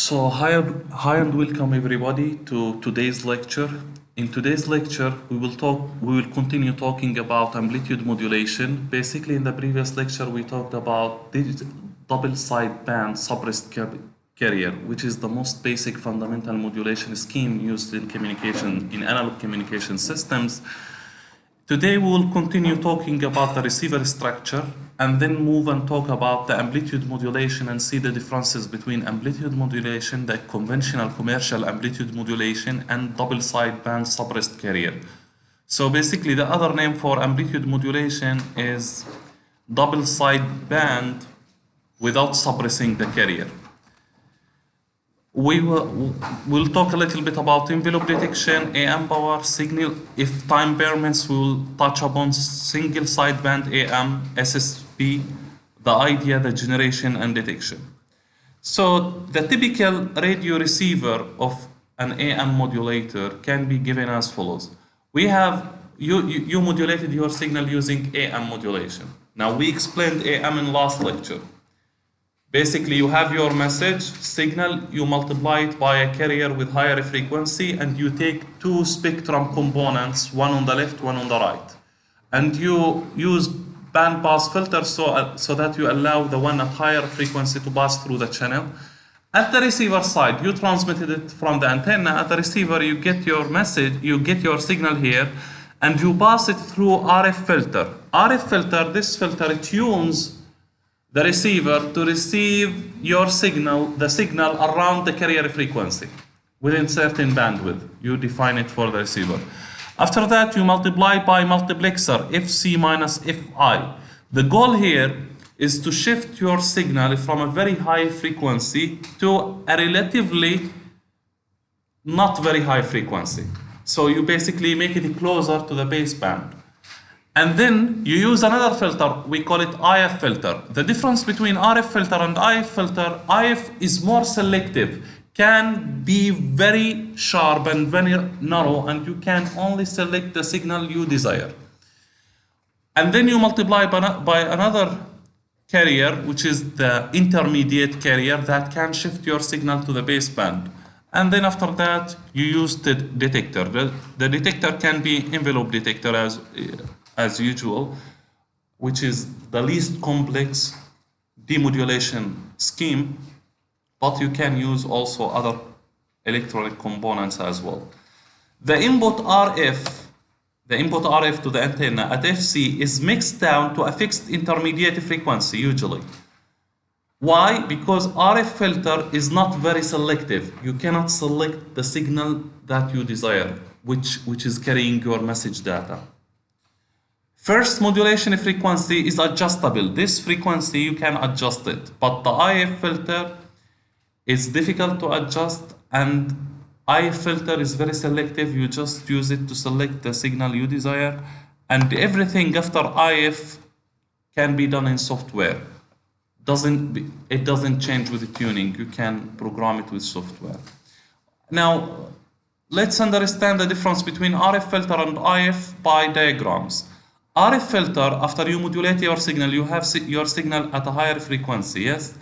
Hi and welcome everybody to today's lecture. In today's lecture, we will continue talking about amplitude modulation. Basically, in the previous lecture, we talked about double sideband suppressed carrier, which is the most basic fundamental modulation scheme used in analog communication systems. Today we will continue talking about the receiver structure and then move and talk about the amplitude modulation and see the differences between amplitude modulation, the conventional commercial amplitude modulation, and double sideband suppressed carrier. So basically the other name for amplitude modulation is double sideband without suppressing the carrier. We'll talk a little bit about envelope detection, AM power, signal. If time permits, we'll touch upon single sideband AM, SSB, the idea, the generation, and detection. So the typical radio receiver of an AM modulator can be given as follows. We have, you modulated your signal using AM modulation. Now we explained AM in last lecture. Basically, you have your message signal, you multiply it by a carrier with higher frequency, and you take two spectrum components, one on the left, one on the right. And you use band pass filters so that you allow the one at higher frequency to pass through the channel. At the receiver side, you transmitted it from the antenna. At the receiver, you get your message, you get your signal here, and you pass it through RF filter. RF filter, this filter tunes the receiver to receive your signal, the signal around the carrier frequency within certain bandwidth. You define it for the receiver. After that, you multiply by multiplexer FC minus FI. The goal here is to shift your signal from a very high frequency to a relatively not very high frequency. So you basically make it closer to the baseband. And then you use another filter, we call it IF filter. The difference between RF filter and IF filter, IF is more selective, can be very sharp and very narrow, and you can only select the signal you desire. And then you multiply by another carrier, which is the intermediate carrier that can shift your signal to the baseband. And then after that, you use the detector. The detector can be envelope detector as usual, which is the least complex demodulation scheme, but you can use also other electronic components as well. The input RF to the antenna at FC is mixed down to a fixed intermediate frequency usually. Why? Because RF filter is not very selective. You cannot select the signal that you desire, which is carrying your message data. First modulation frequency is adjustable. This frequency you can adjust it, but the IF filter is difficult to adjust, and IF filter is very selective. You just use it to select the signal you desire, and everything after IF can be done in software. It doesn't change with the tuning. You can program it with software. Now, let's understand the difference between RF filter and IF by diagrams. RF filter, after you modulate your signal, you have your signal at a higher frequency, yes?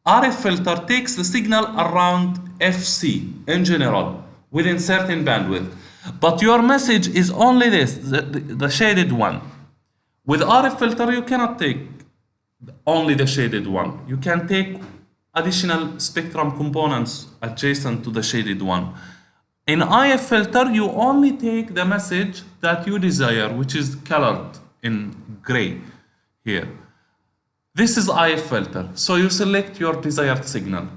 RF filter takes the signal around FC in general, within certain bandwidth. But your message is only this, the shaded one. With RF filter, you cannot take only the shaded one. You can take additional spectrum components adjacent to the shaded one. In IF filter, you only take the message that you desire, which is colored in gray here. This is IF filter. So you select your desired signal.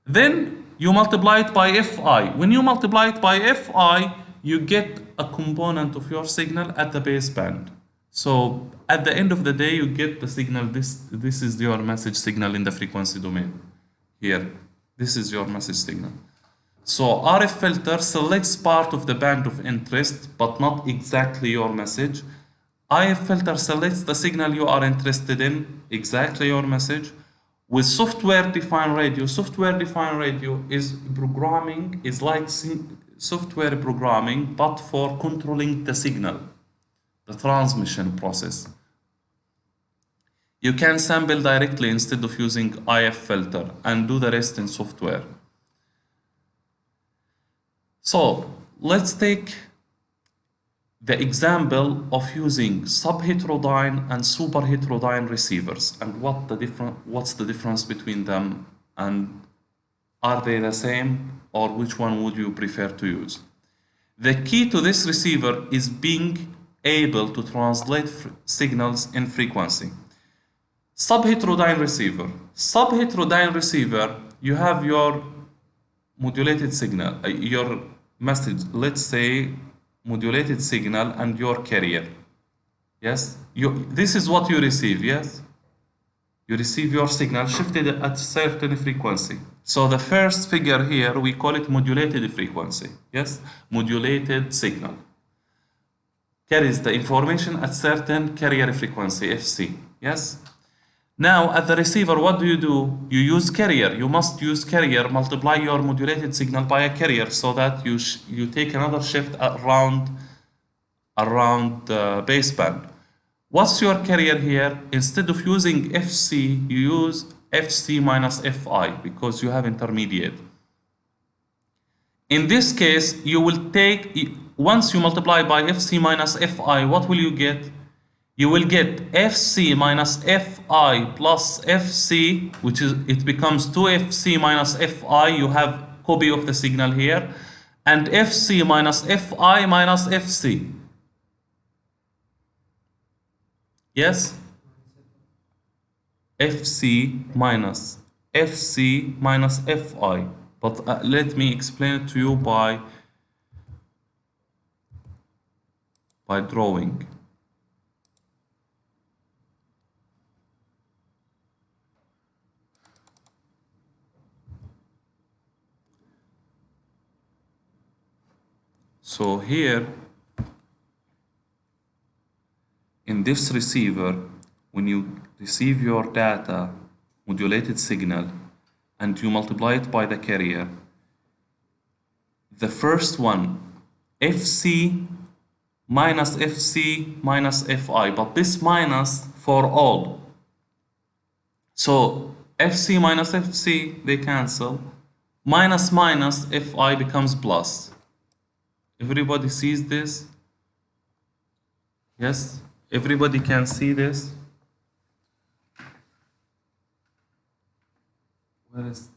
Then you multiply it by FI. When you multiply it by FI, you get a component of your signal at the baseband. So at the end of the day, you get the signal. This is your message signal in the frequency domain. Here, this is your message signal. So RF filter selects part of the band of interest, but not exactly your message. IF filter selects the signal you are interested in, exactly your message. With software-defined radio is like software programming, but for controlling the signal, the transmission process. You can sample directly instead of using IF filter and do the rest in software. So let's take the example of using subheterodyne and superheterodyne receivers, and what's the difference between them, and are they the same, or which one would you prefer to use? The key to this receiver is being able to translate signals in frequency. Subheterodyne receiver, you have your modulated signal, your message, let's say modulated signal, and your carrier. Yes, this is what you receive. Yes, you receive your signal shifted at a certain frequency. So the first figure here, we call it modulated frequency. Yes, modulated signal carries the information at certain carrier frequency, FC. Yes. Now at the receiver, what do? You use carrier. You must use carrier, multiply your modulated signal by a carrier, so that you take another shift around the baseband. What's your carrier here? Instead of using FC, you use FC minus Fi, because you have intermediate. In this case, you will take, once you multiply by FC minus Fi, what will you get? You will get FC minus Fi plus FC, which is, it becomes 2FC minus Fi. You have copy of the signal here, and FC minus Fi minus FC. Yes? FC minus Fi. But let me explain it to you by drawing. So here, in this receiver, when you receive your data, modulated signal, and you multiply it by the carrier, the first one, FC minus Fi, but this minus for all. So FC minus FC, they cancel. Minus minus Fi becomes plus. Everybody sees this? Yes? Everybody can see this? Where is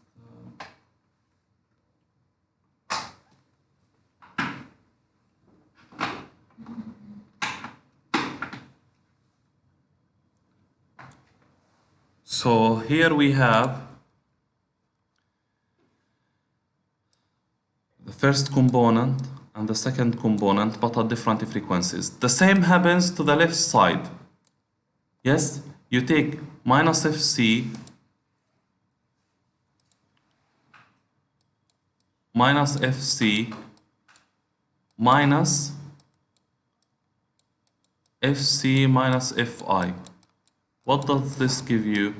So here we have the first component and the second component, but at different frequencies. The same happens to the left side. Yes, you take minus FC minus FC minus FC minus Fi. What does this give you?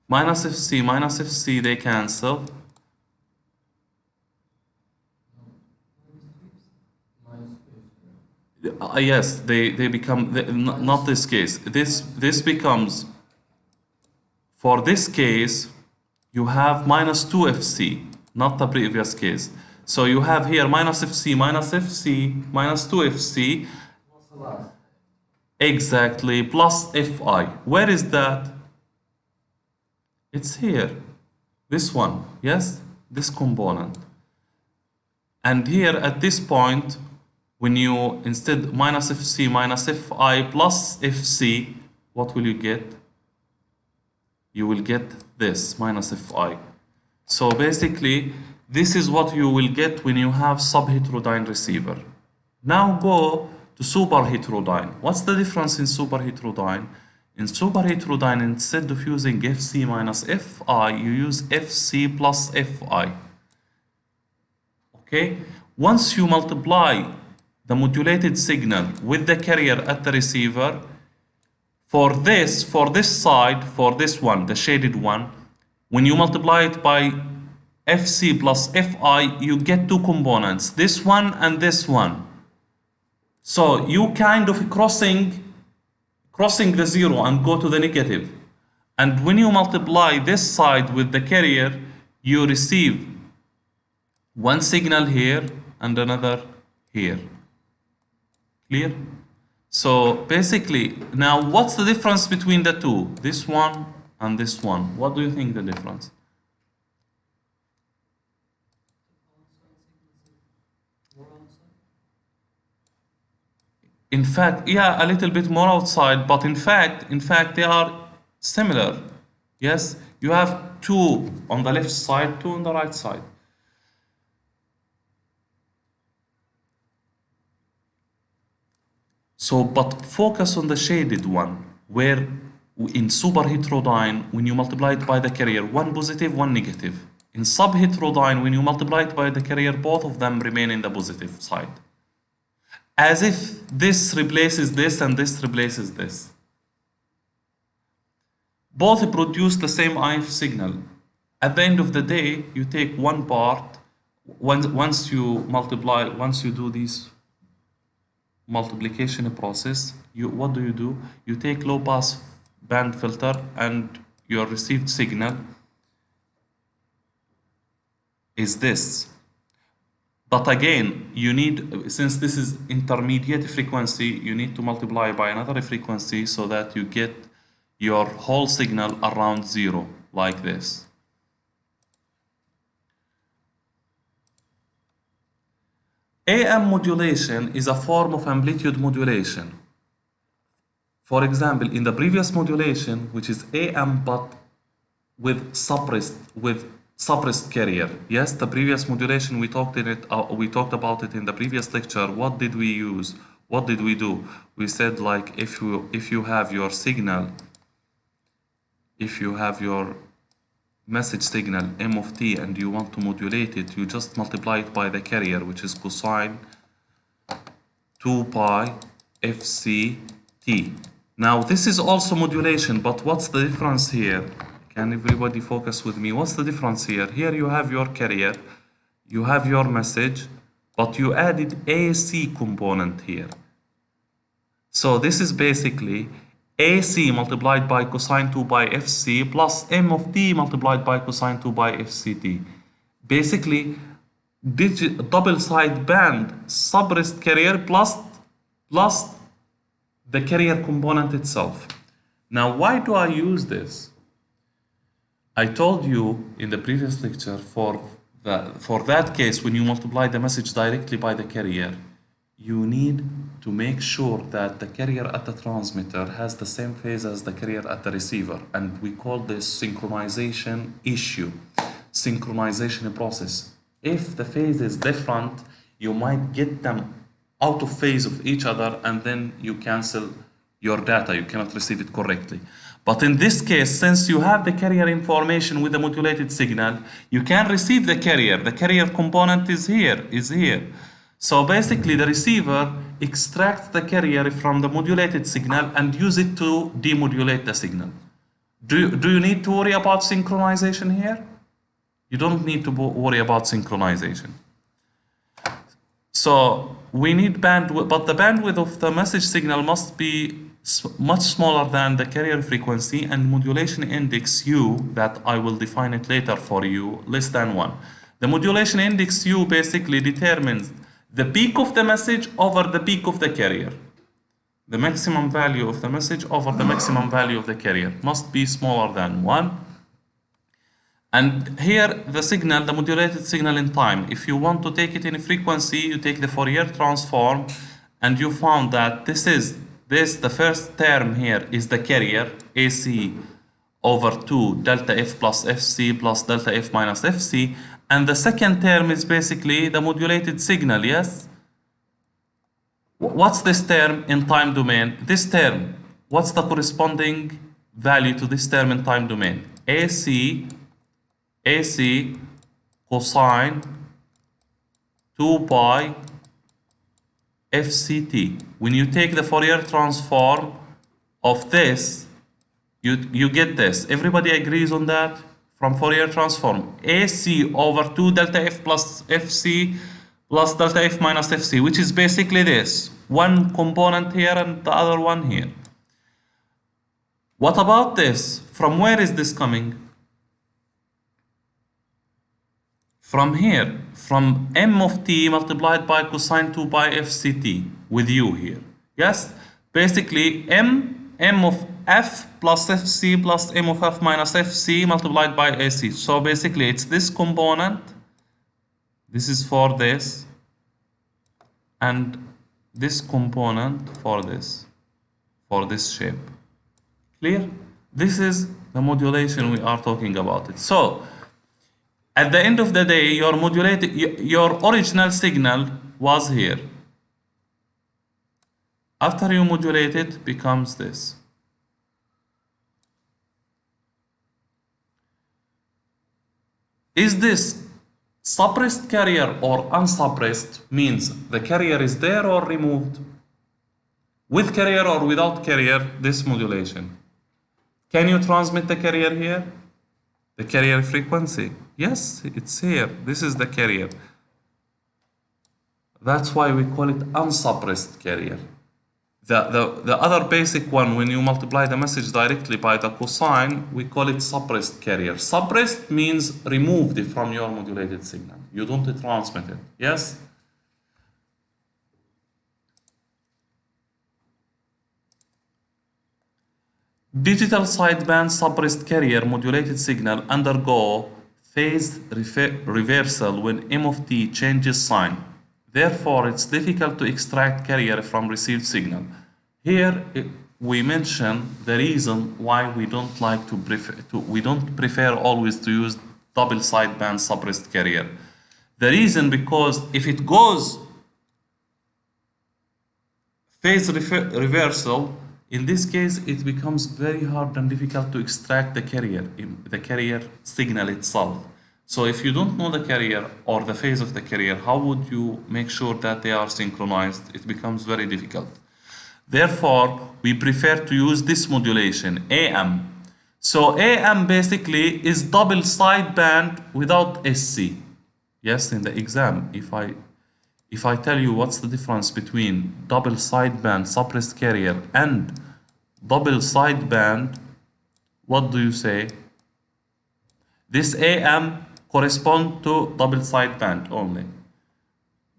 Minus FC, they cancel. Yes, they become, not this case. This becomes, for this case, you have minus 2FC, not the previous case. So you have here minus FC, minus 2FC. Exactly, plus Fi. Where is that? It's here. This one, yes? This component. And here at this point, when you instead minus FC minus Fi plus FC, what will you get? You will get this minus Fi. So basically, this is what you will get when you have subheterodyne receiver. Now go to superheterodyne. What's the difference in superheterodyne? In superheterodyne, instead of using FC minus Fi, you use FC plus Fi. Okay? Once you multiply the modulated signal with the carrier at the receiver, for this side, for this one, the shaded one, when you multiply it by FC plus Fi, you get two components, this one and this one. So you kind of crossing the zero and go to the negative. And when you multiply this side with the carrier, you receive One signal here and another here. Clear? So basically, now what's the difference between the two? This one and this one. What do you think the difference? In fact, yeah, a little bit more outside, but in fact, they are similar. Yes, you have two on the left side, two on the right side. So, but focus on the shaded one, where in superheterodyne, when you multiply it by the carrier, one positive, one negative. In subheterodyne, when you multiply it by the carrier, both of them remain in the positive side. As if this replaces this and this replaces this. Both produce the same IF signal. At the end of the day, you take one part, once you do this multiplication process, what do? You take low pass band filter and your received signal is this. But again, you need, since this is intermediate frequency, you need to multiply by another frequency so that you get your whole signal around 0, like this. AM modulation is a form of amplitude modulation. For example, in the previous modulation, which is AM but with suppressed carrier. Yes, the previous modulation we talked about it in the previous lecture. What did we use? What did we do? We said, like, if you have your signal, if you have your message signal M of t and you want to modulate it, you just multiply it by the carrier, which is cosine 2 pi fc t. Now this is also modulation, but what's the difference here? Can everybody focus with me? What's the difference here? Here you have your carrier, you have your message, but you added AC component here. So this is basically AC multiplied by cosine 2 by fc plus M of t multiplied by cosine 2 by fct. Basically, double sideband suppressed carrier plus the carrier component itself. Now, why do I use this? I told you in the previous lecture, for that case, when you multiply the message directly by the carrier, you need to make sure that the carrier at the transmitter has the same phase as the carrier at the receiver, and we call this synchronization issue, synchronization process. If the phase is different, you might get them out of phase of each other, and then you cancel your data, you cannot receive it correctly. But in this case, since you have the carrier information with the modulated signal, you can receive the carrier component is here. So basically the receiver extracts the carrier from the modulated signal and use it to demodulate the signal. Do you need to worry about synchronization here? You don't need to worry about synchronization. So we need bandwidth, but the bandwidth of the message signal must be much smaller than the carrier frequency, and modulation index U, that I will define it later for you, less than 1. The modulation index U basically determines the peak of the message over the peak of the carrier. The maximum value of the message over the maximum value of the carrier must be smaller than 1. And here the signal, the modulated signal in time, if you want to take it in frequency, you take the Fourier transform, and you found that the first term here is the carrier, AC over 2 delta F plus FC plus delta F minus FC, and the second term is basically the modulated signal, yes? What's this term in time domain? This term, what's the corresponding value to this term in time domain? AC cosine 2 pi fct. When you take the Fourier transform of this, you get this. Everybody agrees on that? From Fourier transform, AC over 2 delta F plus FC plus delta F minus FC, which is basically this. One component here and the other one here. What about this? From where is this coming? from here, from m of t multiplied by cosine 2 pi fct with u here. Yes, basically m of f plus fc plus m of f minus fc multiplied by ac. So basically it's this component, this is for this, and this component for this shape. Clear? This is the modulation we are talking about it. So at the end of the day, your original signal was here. After you modulate it, becomes this. Is this suppressed carrier or unsuppressed? Means the carrier is there or removed? With carrier or without carrier, this modulation. Can you transmit the carrier here? The carrier frequency. Yes, it's here. This is the carrier. That's why we call it unsuppressed carrier. The other basic one, when you multiply the message directly by the cosine, we call it suppressed carrier. Suppressed means removed from your modulated signal. You don't transmit it. Yes? Digital sideband suppressed carrier modulated signal undergo phase reversal when m of t changes sign. Therefore, it's difficult to extract carrier from received signal. Here we mention the reason why we don't prefer always to use double sideband suppressed carrier. The reason, because if it goes phase reversal, in this case it becomes very hard and difficult to extract the carrier signal itself. So if you don't know the carrier or the phase of the carrier, how would you make sure that they are synchronized? It becomes very difficult. Therefore, we prefer to use this modulation, AM. So AM basically is double sideband without SC. Yes, in the exam, if I tell you what's the difference between double sideband suppressed carrier and double sideband, what do you say? This AM corresponds to double sideband only.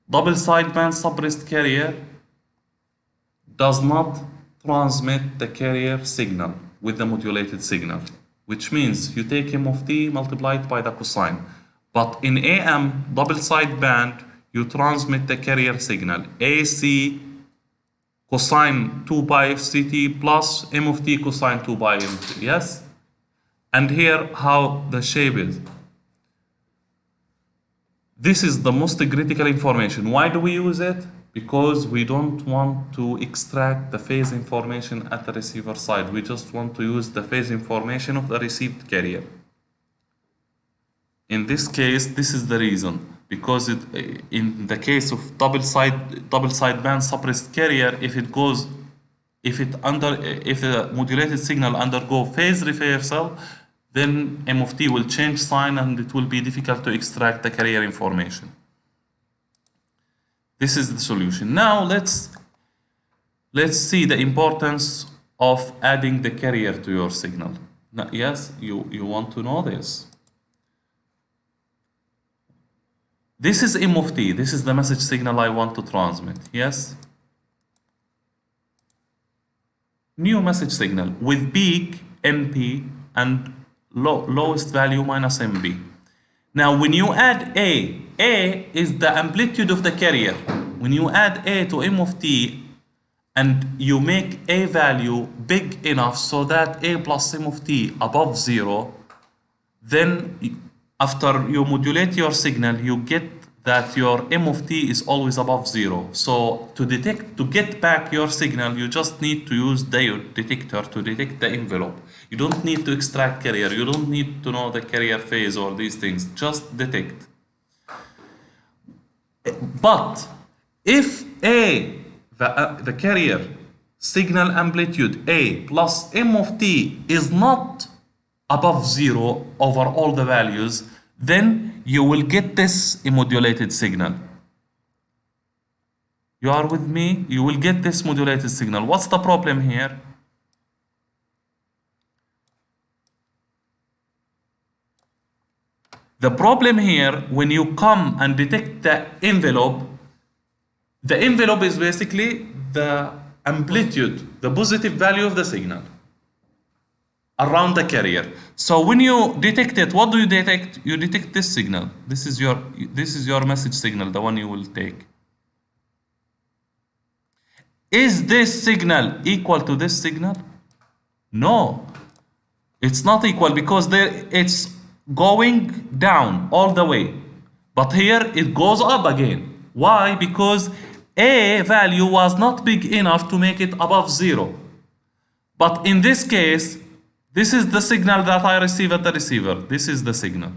Double sideband suppressed carrier does not transmit the carrier signal with the modulated signal, which means you take m of t multiplied by the cosine. But in AM double sideband, you transmit the carrier signal AC cosine 2 pi fct plus m of t cosine 2 pi mt. Yes? And here how the shape is. This is the most critical information. Why do we use it? Because we don't want to extract the phase information at the receiver side. We just want to use the phase information of the received carrier. In this case, this is the reason. Because in the case of double sideband suppressed carrier, if the modulated signal undergo phase reversal, then m of t will change sign and it will be difficult to extract the carrier information. This is the solution. Now let's see the importance of adding the carrier to your signal. Now, yes, you want to know this. This is m of t. This is the message signal I want to transmit. Yes? New message signal with peak MP and lowest value minus MB. Now when you add A is the amplitude of the carrier. When you add A to m of t and you make A value big enough so that A plus m of t above 0, then after you modulate your signal, you get that your m of t is always above 0. So to get back your signal, you just need to use the detector to detect the envelope. You don't need to extract carrier. You don't need to know the carrier phase or these things. Just detect. But if the carrier signal amplitude A plus m of t is not above 0 over all the values, then you will get this modulated signal. You are with me? You will get this modulated signal. What's the problem here? The problem here, when you come and detect the envelope is basically the amplitude, the positive value of the signal around the carrier. So when you detect it, what do you detect? You detect this signal. This is your message signal, the one you will take. Is this signal equal to this signal? No, it's not equal, because it's going down all the way. But here it goes up again. Why? Because A value was not big enough to make it above 0. But in this case, this is the signal that I receive at the receiver. This is the signal.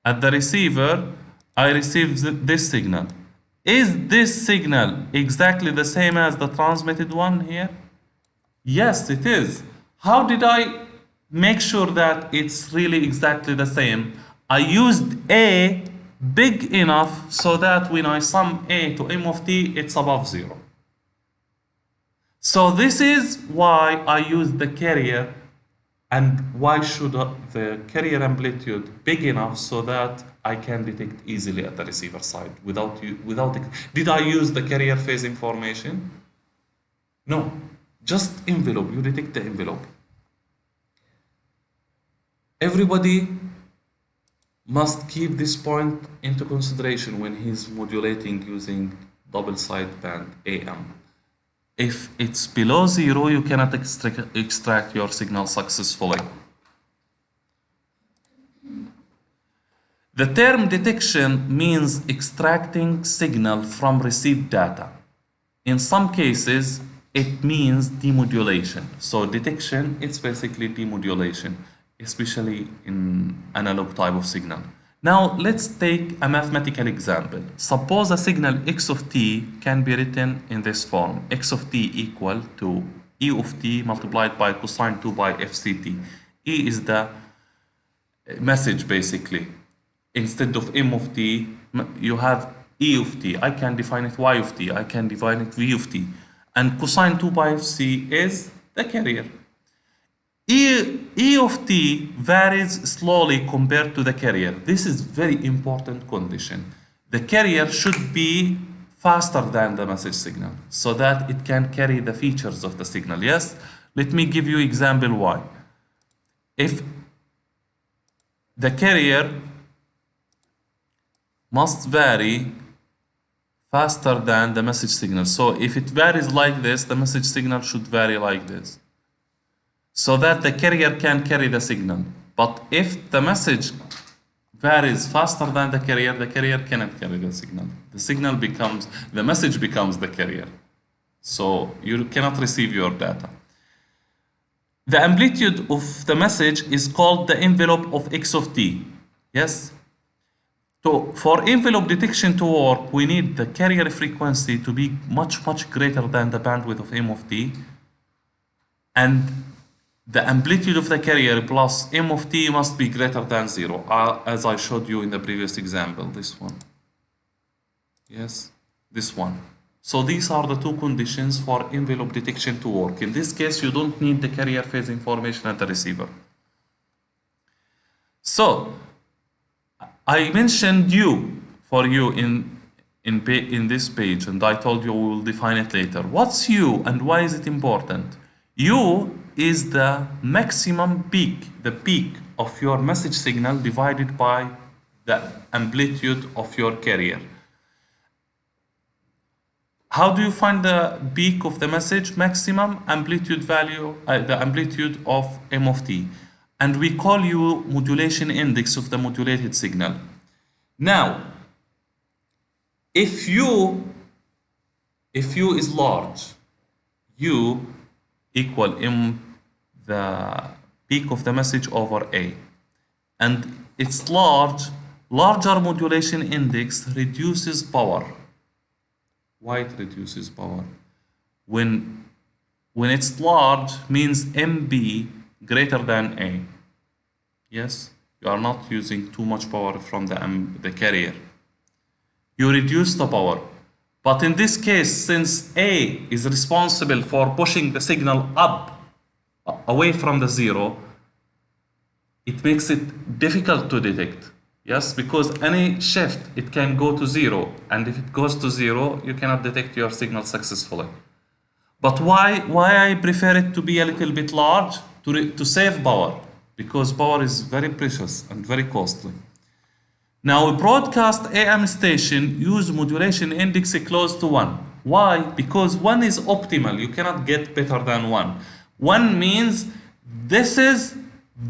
At the receiver, I receive this signal. Is this signal exactly the same as the transmitted one here? Yes, it is. How did I make sure that it's really exactly the same? I used A big enough so that when I sum A to M of T, it's above 0. So this is why I use the carrier, and why should the carrier amplitude big enough so that I can detect easily at the receiver side without. Did I use the carrier phase information? No, just envelope. You detect the envelope. Everybody must keep this point into consideration when he's modulating using double sideband AM. If it's below 0, you cannot extract your signal successfully. The term detection means extracting signal from received data. In some cases, it means demodulation. So detection, it's basically demodulation, especially in analog type of signal. Now let's take a mathematical example. Suppose a signal x of t can be written in this form. X of t equal to e of t multiplied by cosine 2 by fct. E is the message basically. Instead of m of t, you have e of t. I can define it y of t. I can define it v of t. And cosine 2 by fc is the carrier. E of t varies slowly compared to the carrier. This is very important condition. The carrier should be faster than the message signal so that it can carry the features of the signal. Yes? Let me give you example why. If the carrier must vary faster than the message signal. So if it varies like this, the message signal should vary like this, so that the carrier can carry the signal. But if the message varies faster than the carrier cannot carry the signal. The message becomes the carrier. So you cannot receive your data. The amplitude of the message is called the envelope of x of t. Yes? So for envelope detection to work, we need the carrier frequency to be much greater than the bandwidth of m of t. And the amplitude of the carrier plus m of t must be greater than 0, as I showed you in the previous example, this one. Yes, this one. So these are the two conditions for envelope detection to work. In this case, you don't need the carrier phase information at the receiver. So I mentioned U for you in this page, and I told you we will define it later. What's U and why is it important? U is the maximum peak, the peak of your message signal divided by the amplitude of your carrier. How do you find the peak of the message? Maximum amplitude value, the amplitude of m of t. And we call U modulation index of the modulated signal. Now, if U is large, U equal m, the peak of the message over A, and it's larger modulation index reduces power. Why it reduces power? When it's large means MB greater than A. Yes, you are not using too much power from the carrier. You reduce the power. But in this case, since A is responsible for pushing the signal up away from the 0, it makes it difficult to detect. Yes, because any shift, it can go to 0. And if it goes to 0, you cannot detect your signal successfully. But why I prefer it to be a little bit large? To save power. Because power is very precious and very costly. Now, a broadcast AM station use modulation index close to 1. Why? Because 1 is optimal. You cannot get better than 1. 1 means this is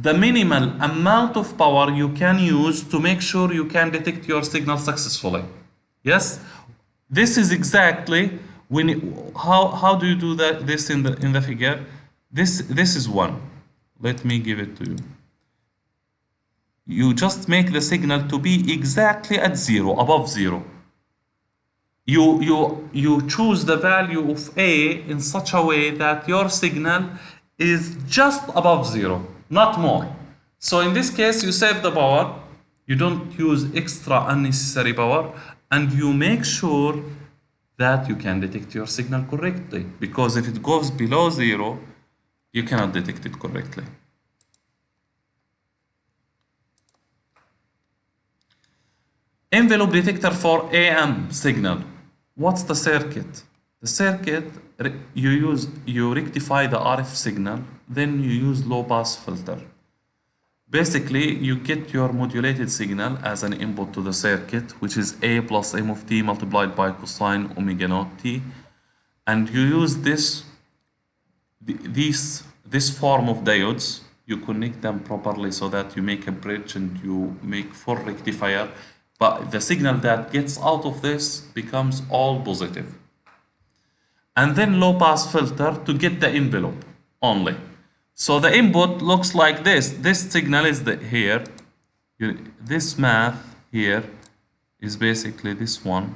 the minimal amount of power you can use to make sure you can detect your signal successfully. Yes? This is exactly how do you do that? This in the figure? This is 1. Let me give it to you. You just make the signal to be exactly at 0, above 0. You choose the value of A in such a way that your signal is just above 0, not more. So in this case, you save the power, you don't use extra unnecessary power, and you make sure that you can detect your signal correctly. Because if it goes below 0, you cannot detect it correctly. Envelope detector for AM signal. What's the circuit? The circuit, you rectify the RF signal, then you use low pass filter. Basically, you get your modulated signal as an input to the circuit, which is A plus M of t multiplied by cosine omega naught t. And you use this form of diodes. You connect them properly so that you make a bridge and you make full rectifier. But the signal that gets out of this becomes all positive. And then low pass filter to get the envelope only. So the input looks like this. This signal is here. This math here is basically this one.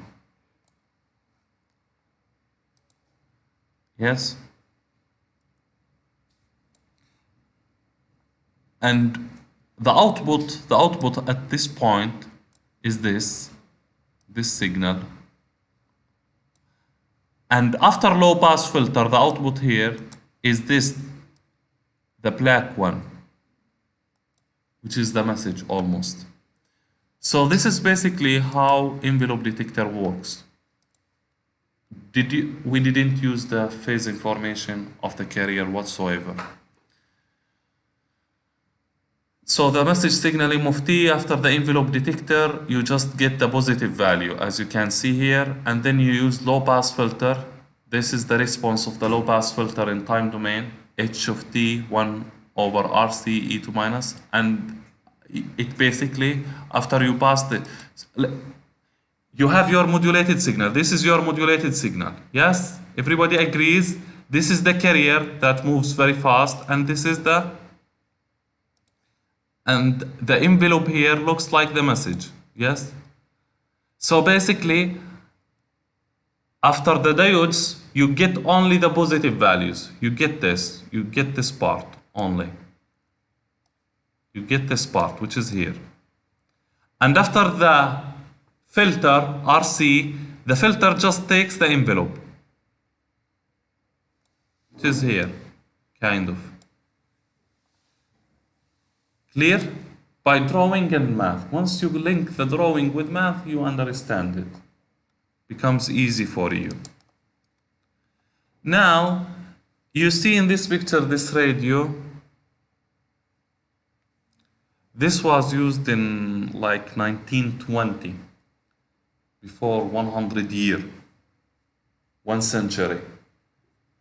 Yes. And the output at this point is this signal. And after low pass filter, the output here is this, the black one, which is the message almost. So this is basically how envelope detector works. We didn't use the phase information of the carrier whatsoever. So the message signal M of t after the envelope detector, you just get the positive value as you can see here, and then you use low pass filter. This is the response of the low pass filter in time domain, h of t 1 over rc e to minus, and it basically, after you pass you have your modulated signal. This is your modulated signal. Yes, everybody agrees. This is the carrier that moves very fast, and this is the envelope here looks like the message. Yes. So basically, after the diodes, you get only the positive values. You get this part only. You get this part, which is here. And after the filter, RC, the filter just takes the envelope, which is here, kind of. Clear? By drawing and math. Once you link the drawing with math, you understand it. Becomes easy for you. Now, you see in this picture, this radio. This was used in like 1920, before 100 years, 1 century.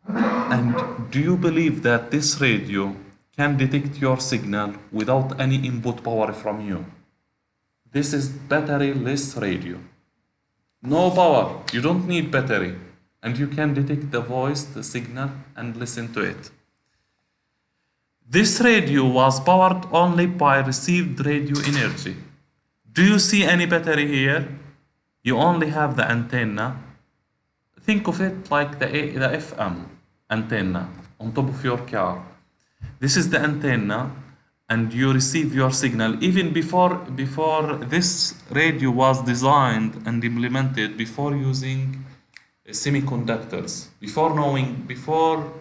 And do you believe that this radio can detect your signal without any input power from you? This is battery-less radio. No power, you don't need battery. And you can detect the voice, the signal, and listen to it. This radio was powered only by received radio energy. Do you see any battery here? You only have the antenna. Think of it like the FM antenna on top of your car. This is the antenna, and you receive your signal. Even before this radio was designed and implemented, before using semiconductors, before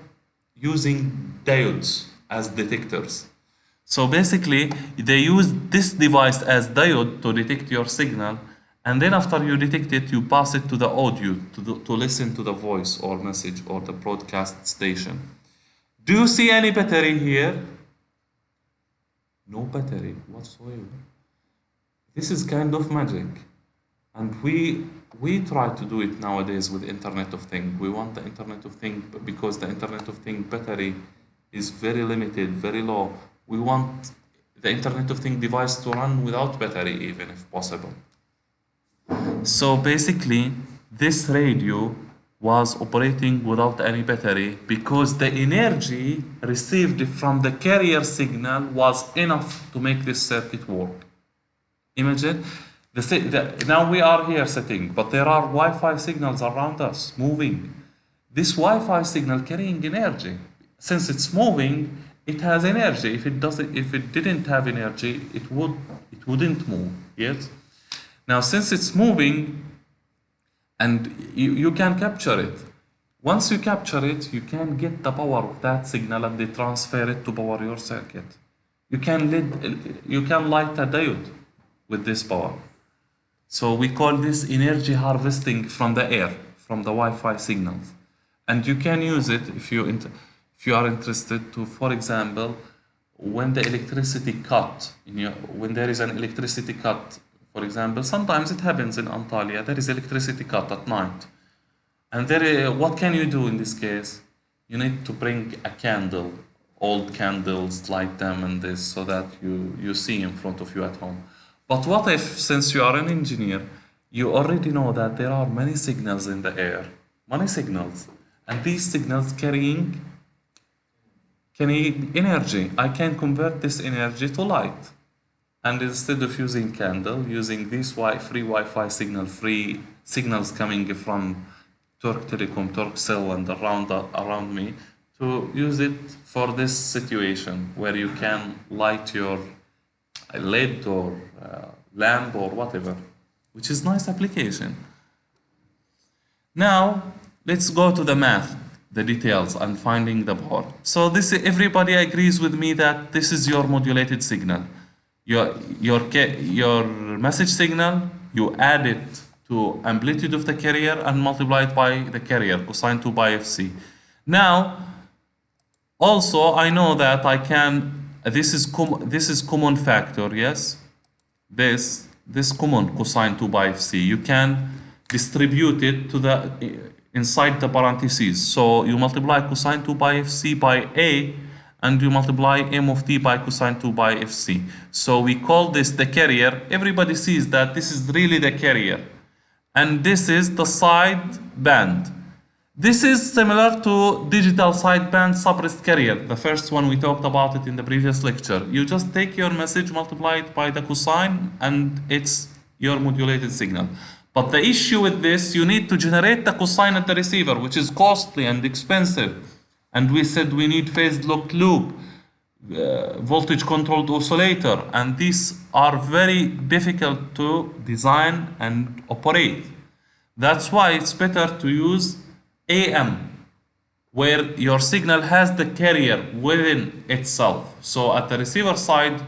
using diodes as detectors. So basically, they use this device as diode to detect your signal, and then after you detect it, you pass it to the audio to listen to the voice or message or the broadcast station. Do you see any battery here? No battery whatsoever. This is kind of magic. And we try to do it nowadays with Internet of Things. We want the Internet of Things because the Internet of Things battery is very limited, very low. We want the Internet of Things device to run without battery even if possible. So basically, this radio was operating without any battery because the energy received from the carrier signal was enough to make this circuit work. Imagine, now we are here sitting, but there are Wi-Fi signals around us moving. This Wi-Fi signal carrying energy. Since it's moving, it has energy. If it didn't have energy, it wouldn't move. Yes. Now, since it's moving, and you can capture it. Once you capture it, you can get the power of that signal and they transfer it to power your circuit. You can light a diode with this power. So we call this energy harvesting from the air, from the Wi-Fi signals. And you can use it if you are interested to, for example, when the electricity cut, when there is an electricity cut, for example, sometimes it happens in Antalya, there is electricity cut at night. And what can you do in this case? You need to bring a candle, old candles, light them and this, so that you see in front of you at home. But what if, since you are an engineer, you already know that there are many signals in the air, many signals, and these signals carrying energy. I can convert this energy to light. And instead of using candle, using these free Wi-Fi free signals coming from Turk Telecom, Turkcell, and around me, to use it for this situation where you can light your LED or lamp or whatever, which is nice application. Now let's go to the math, the details, and finding the power. So everybody agrees with me that this is your modulated signal. Your message signal, you add it to amplitude of the carrier and multiply it by the carrier, cosine 2 pi fc. Now, also I know that I can. This is common factor, yes. This common cosine 2 pi fc. You can distribute it to the inside the parentheses. So you multiply cosine 2 pi fc by a, and you multiply m of t by cosine 2 pi fc. So we call this the carrier. Everybody sees that this is really the carrier. And this is the sideband. This is similar to digital sideband suppressed carrier. The first one, we talked about it in the previous lecture. You just take your message, multiply it by the cosine, and it's your modulated signal. But the issue with this, you need to generate the cosine at the receiver, which is costly and expensive. And we said we need phase locked loop, voltage controlled oscillator, and these are very difficult to design and operate. That's why it's better to use AM, where your signal has the carrier within itself. So at the receiver side,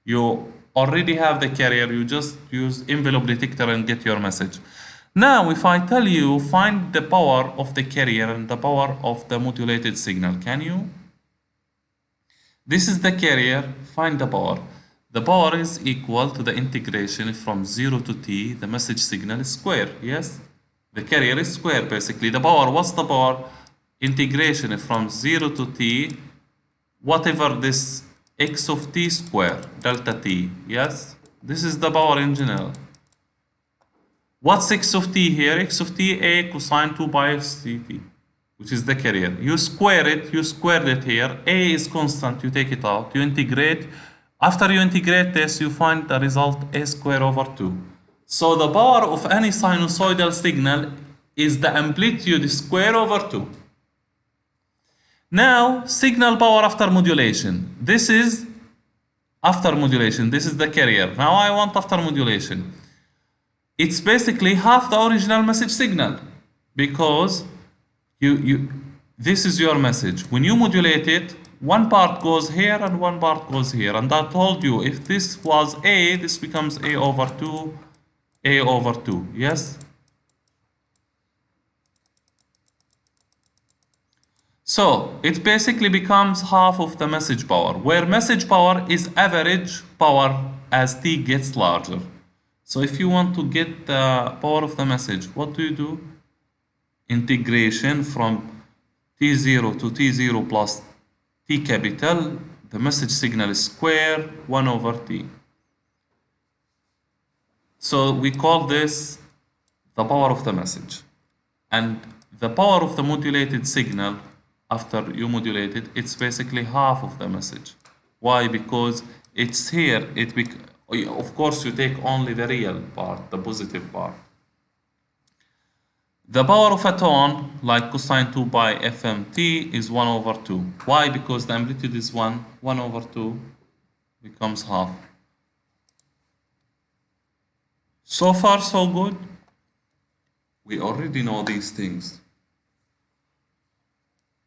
you already have the carrier, you just use envelope detector and get your message. Now, if I tell you, find the power of the carrier and the power of the modulated signal, can you? This is the carrier, find the power. The power is equal to the integration from 0 to t, the message signal is square, yes? The carrier is square, basically. The power, what's the power? Integration from 0 to t, whatever this x of t square, delta t, yes? This is the power in general. What's x of t here? X of t, a cosine 2 pi ct, which is the carrier. You square it, you squared it here. A is constant, you take it out, you integrate. After you integrate this, you find the result a square over 2. So the power of any sinusoidal signal is the amplitude square over 2. Now, signal power after modulation. This is after modulation. This is the carrier. Now I want after modulation. It's basically half the original message signal, because this is your message. When you modulate it, one part goes here and one part goes here. And I told you, if this was A, this becomes A over 2, A over 2. Yes? So it basically becomes half of the message power, where message power is average power as t gets larger. So if you want to get the power of the message, what do? Integration from t0 to t0 plus t capital, the message signal is square 1 over t. So we call this the power of the message. And the power of the modulated signal, after you modulate it, it's basically half of the message. Why? Because it's here, of course you take only the real part, the positive part. The power of a tone, like cosine 2 pi fmt, is 1 over 2. Why? Because the amplitude is 1, 1 over 2 becomes half. So far so good. We already know these things.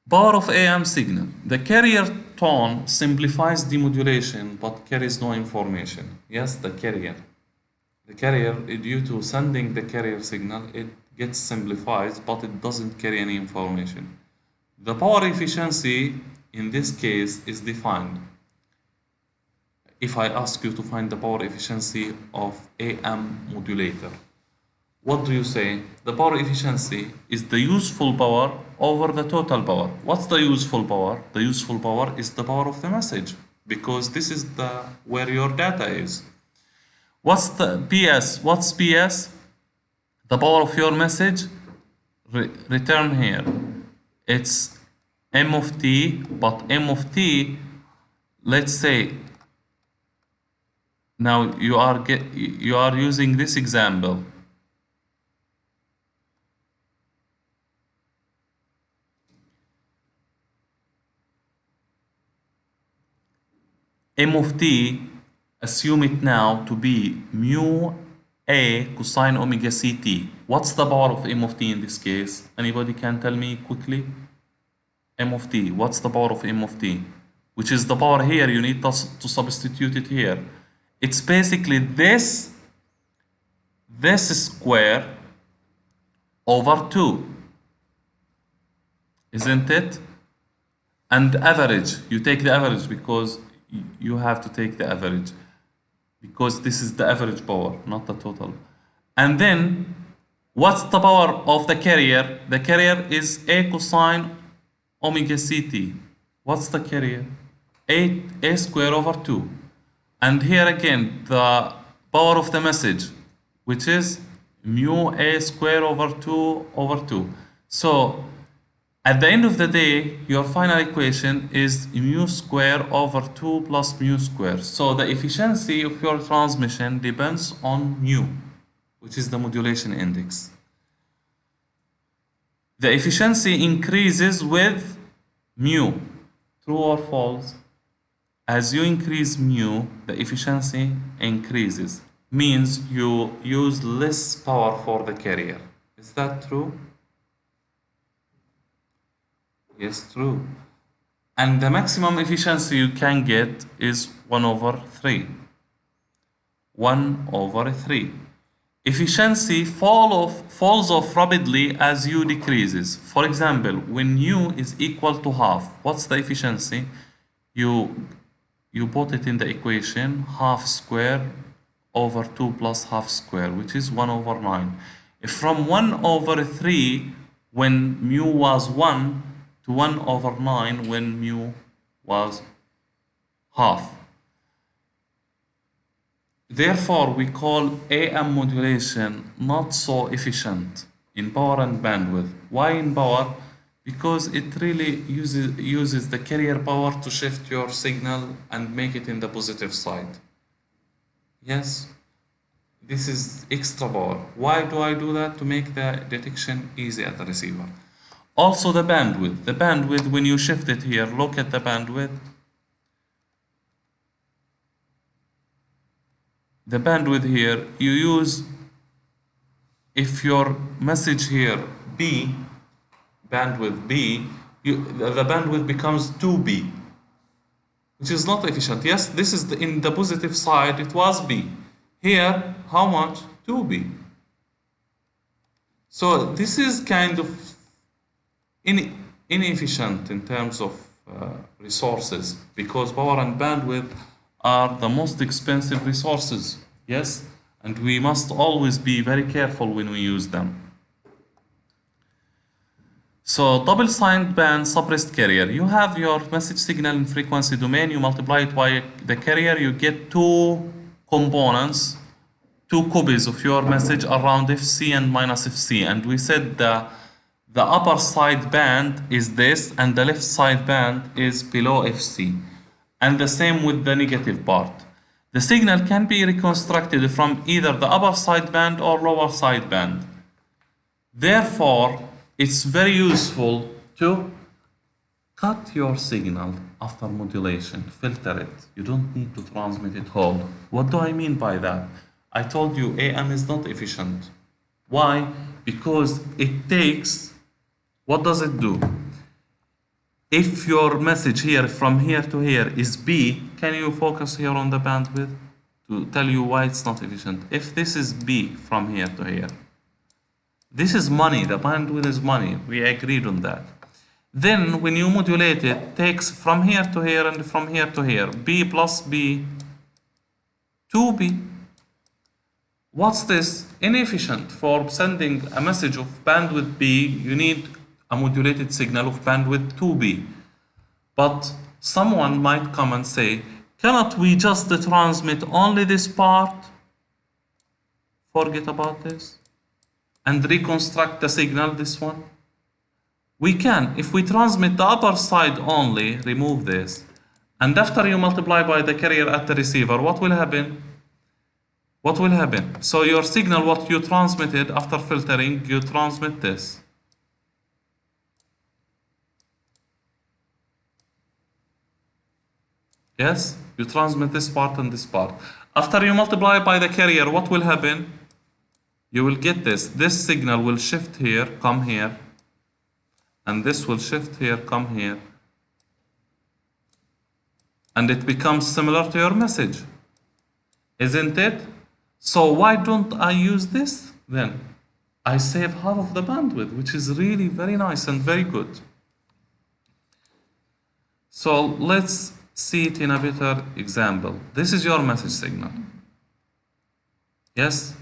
Power of AM signal. The carrier tone simplifies demodulation but carries no information. Yes, the carrier. The carrier, due to sending the carrier signal, it gets simplified but it doesn't carry any information. The power efficiency in this case is defined. If I ask you to find the power efficiency of AM modulator, what do you say? The power efficiency is the useful power over the total power. What's the useful power? The useful power is the power of the message, because this is where your data is. What's the PS? What's PS? The power of your message. Return here. It's M of t, but M of t, let's say, now you are using this example. M of t, assume it now to be mu a cosine omega ct. What's the power of M of t in this case? Anybody can tell me quickly? M of t, what's the power of M of t? Which is the power here, you need to substitute it here. It's basically this square over 2, isn't it? And average, you take the average because you have to take the average, because this is the average power, not the total. And then, what's the power of the carrier? The carrier is a cosine omega ct. What's the carrier? A square over 2. And here again, the power of the message, which is mu a square over 2 over 2. So, at the end of the day, your final equation is mu square over 2 plus mu square. So the efficiency of your transmission depends on mu, which is the modulation index. The efficiency increases with mu. True or false? As you increase mu, the efficiency increases. Means you use less power for the carrier. Is that true? Yes, true. And the maximum efficiency you can get is 1 over 3. 1 over 3. Efficiency falls off rapidly as u decreases. For example, when u is equal to half, what's the efficiency? You put it in the equation, half square over 2 plus half square, which is 1 over 9. If from 1 over 3, when mu was 1, to 1 over 9 when mu was half. Therefore, we call AM modulation not so efficient in power and bandwidth. Why in power? Because it really uses the carrier power to shift your signal and make it in the positive side. Yes, this is extra power. Why do I do that? To make the detection easy at the receiver. Also the bandwidth. The bandwidth, when you shift it here, look at the bandwidth. The bandwidth here, you use, if your message here, B, bandwidth B, the bandwidth becomes 2B. which is not efficient. Yes, this is in the positive side, it was B. Here, how much? 2B. So this is kind of inefficient in terms of resources, because power and bandwidth are the most expensive resources. Yes, and we must always be very careful when we use them. So double sideband suppressed carrier. You have your message signal in frequency domain, you multiply it by the carrier, you get two components, two copies of your message around FC and minus FC. And we said the upper side band is this and the left side band is below FC. And the same with the negative part. The signal can be reconstructed from either the upper side band or lower side band. Therefore, it's very useful to cut your signal after modulation, filter it. You don't need to transmit it whole. What do I mean by that? I told you AM is not efficient. Why? Because it takes, what does it do? If your message here from here to here is B, can you focus here on the bandwidth to tell you why it's not efficient? If this is B from here to here, this is money, the bandwidth is money, we agreed on that. Then when you modulate it, takes from here to here and from here to here, B plus B, 2B. What's this? Inefficient. For sending a message of bandwidth B, you need a modulated signal of bandwidth 2B. But someone might come and say, cannot we just transmit only this part? Forget about this. And reconstruct the signal, this one? We can. If we transmit the upper side only, remove this. And after you multiply by the carrier at the receiver, what will happen? What will happen? So your signal, what you transmitted after filtering, you transmit this. Yes? You transmit this part and this part. After you multiply by the carrier, what will happen? You will get this. This signal will shift here, come here. And this will shift here, come here. And it becomes similar to your message. Isn't it? So why don't I use this then? I save half of the bandwidth, which is really very nice and very good. So let's see it in a better example. This is your message signal. Yes?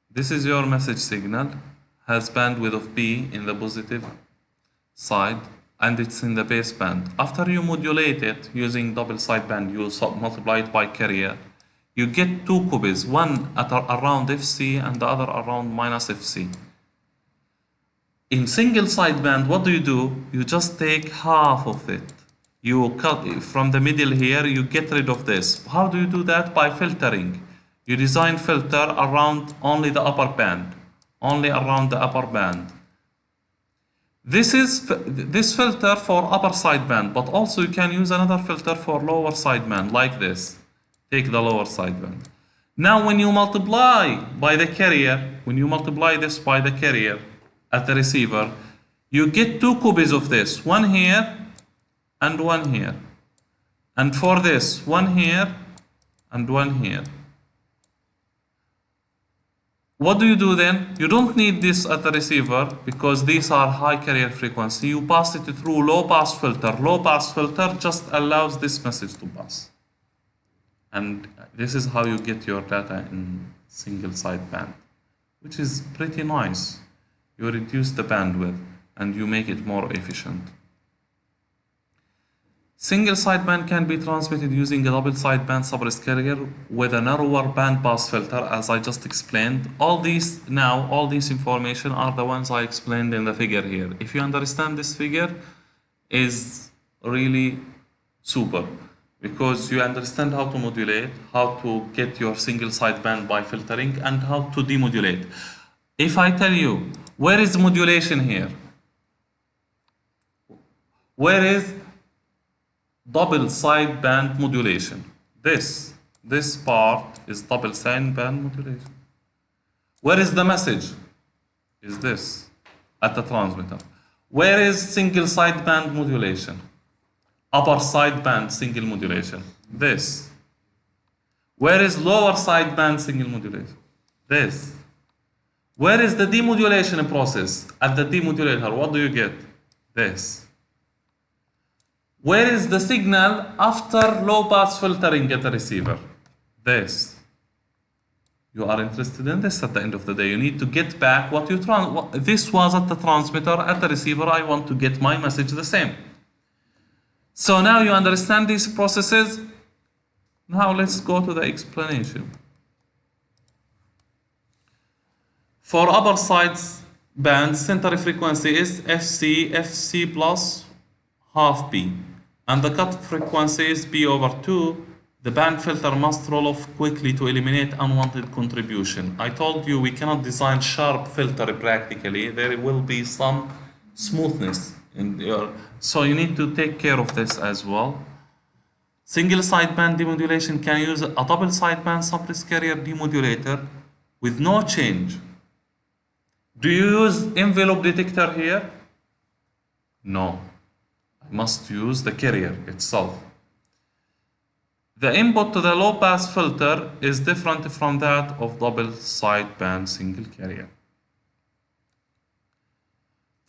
This is your message signal, has bandwidth of B in the positive side, and it's in the baseband. After you modulate it using double sideband, you multiply it by carrier. You get two copies, one at around FC and the other around minus FC. In single sideband, what do? You just take half of it. You cut from the middle here, you get rid of this. How do you do that? By filtering. You design filter around only the upper band, only around the upper band. This is this filter for upper sideband, but also you can use another filter for lower sideband, like this. Take the lower sideband. Now when you multiply by the carrier, when you multiply this by the carrier at the receiver, you get two copies of this, one here and one here. And for this, one here and one here. What do you do then? You don't need this at the receiver because these are high carrier frequency. You pass it through low pass filter. Low pass filter just allows this message to pass. And this is how you get your data in single sideband, which is pretty nice. You reduce the bandwidth and you make it more efficient. Single sideband can be transmitted using a double sideband suppressed carrier with a narrower bandpass filter, as I just explained. All these information are the ones I explained in the figure here. If you understand this figure, is really super, because you understand how to modulate, how to get your single sideband by filtering, and how to demodulate. If I tell you, where is modulation here? Where is double sideband modulation? This part is double sideband modulation. Where is the message? Is this at the transmitter. Where is single sideband modulation? upper sideband single modulation? This. Where is lower sideband single modulation? This. Where is the demodulation process? At the demodulator, what do you get? This. Where is the signal after low pass filtering at the receiver? This. You are interested in this at the end of the day. You need to get back what you this was at the transmitter, at the receiver. I want to get my message the same. So now you understand these processes. Now let's go to the explanation. For upper sides band, center frequency is FC plus half B, and the cut frequency is B over 2. The band filter must roll off quickly to eliminate unwanted contribution. I told you we cannot design sharp filter practically. There will be some smoothness in your, so you need to take care of this as well. Single sideband demodulation can use a double sideband suppressed carrier demodulator with no change. Do you use envelope detector here? No. I must use the carrier itself. The input to the low pass filter is different from that of double sideband single carrier.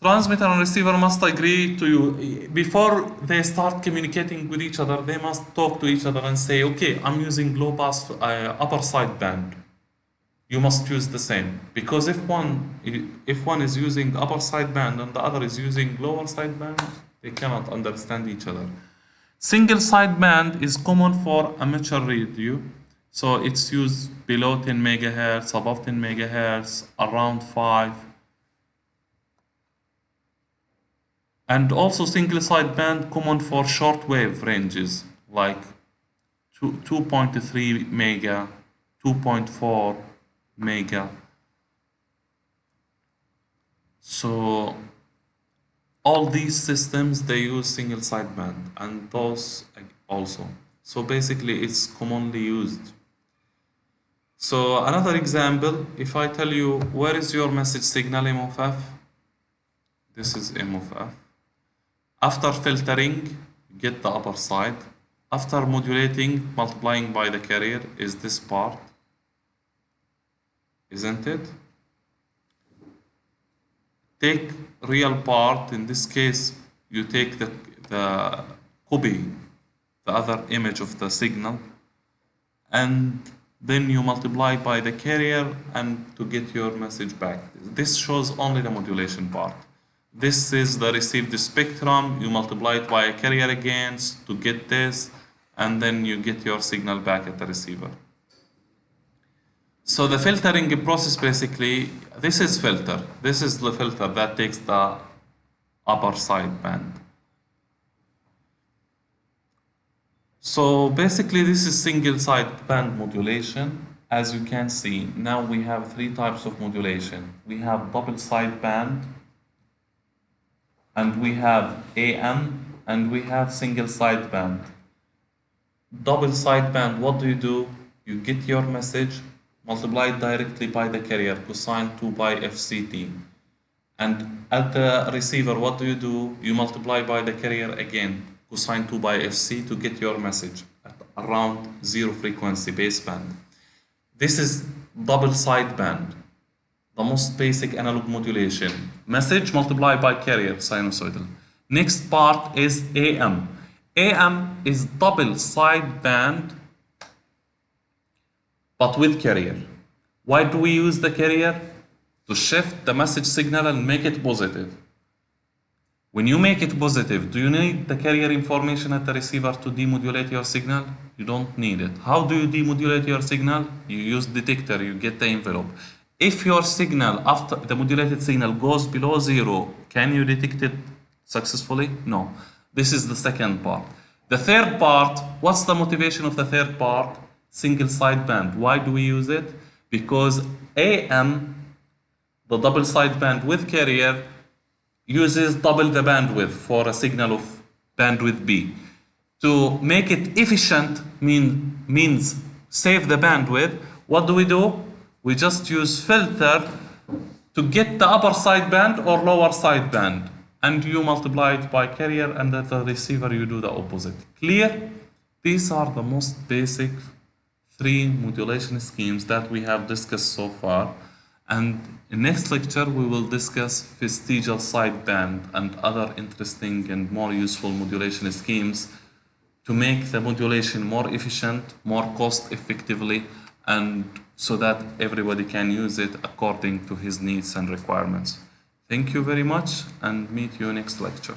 Transmitter and receiver must agree to you. Before they start communicating with each other, they must talk to each other and say, okay, I'm using low pass upper sideband. You must use the same. Because if one is using upper sideband and the other is using lower sideband, they cannot understand each other. Single sideband is common for amateur radio, so it's used below 10 megahertz, above 10 megahertz, around 5. And also single sideband common for shortwave ranges like 2.3 mega, 2.4 mega. So all these systems, they use single sideband, and those also. So basically it's commonly used. So another example, if I tell you where is your message signal M of F, this is M of F. After filtering, get the upper side. After modulating, multiplying by the carrier is this part, isn't it? Take real part. In this case, you take the copy, the other image of the signal, and then you multiply by the carrier and to get your message back. This shows only the modulation part. This is the received spectrum. You multiply it by a carrier again to get this, and then you get your signal back at the receiver. So the filtering process, basically, this is filter. This is the filter that takes the upper sideband. So basically this is single sideband modulation. As you can see, now we have 3 types of modulation. We have double sideband, and we have AM, and we have single sideband. Double sideband, what do? You get your message, multiply it directly by the carrier, cosine 2 by FCT. And at the receiver, what do? You multiply by the carrier again, cosine 2 by FC, to get your message at around 0 frequency baseband. This is double sideband, the most basic analog modulation. Message multiplied by carrier, sinusoidal. Next part is AM. AM is double sideband, but with carrier. Why do we use the carrier? To shift the message signal and make it positive. When you make it positive, do you need the carrier information at the receiver to demodulate your signal? You don't need it. How do you demodulate your signal? You use detector, you get the envelope. If your signal, after the modulated signal, goes below 0, can you detect it successfully? No. This is the second part. The third part, what's the motivation of the third part? Single sideband. Why do we use it? Because AM, the double sideband with carrier, uses double the bandwidth for a signal of bandwidth B. To make it efficient means save the bandwidth. What do? We just use filter to get the upper sideband or lower sideband. and you multiply it by carrier, and at the receiver you do the opposite. Clear? These are the most basic 3 modulation schemes that we have discussed so far, and in next lecture we will discuss vestigial sideband and other interesting and more useful modulation schemes to make the modulation more efficient, more cost effectively, and so that everybody can use it according to his needs and requirements. Thank you very much, and meet you next lecture.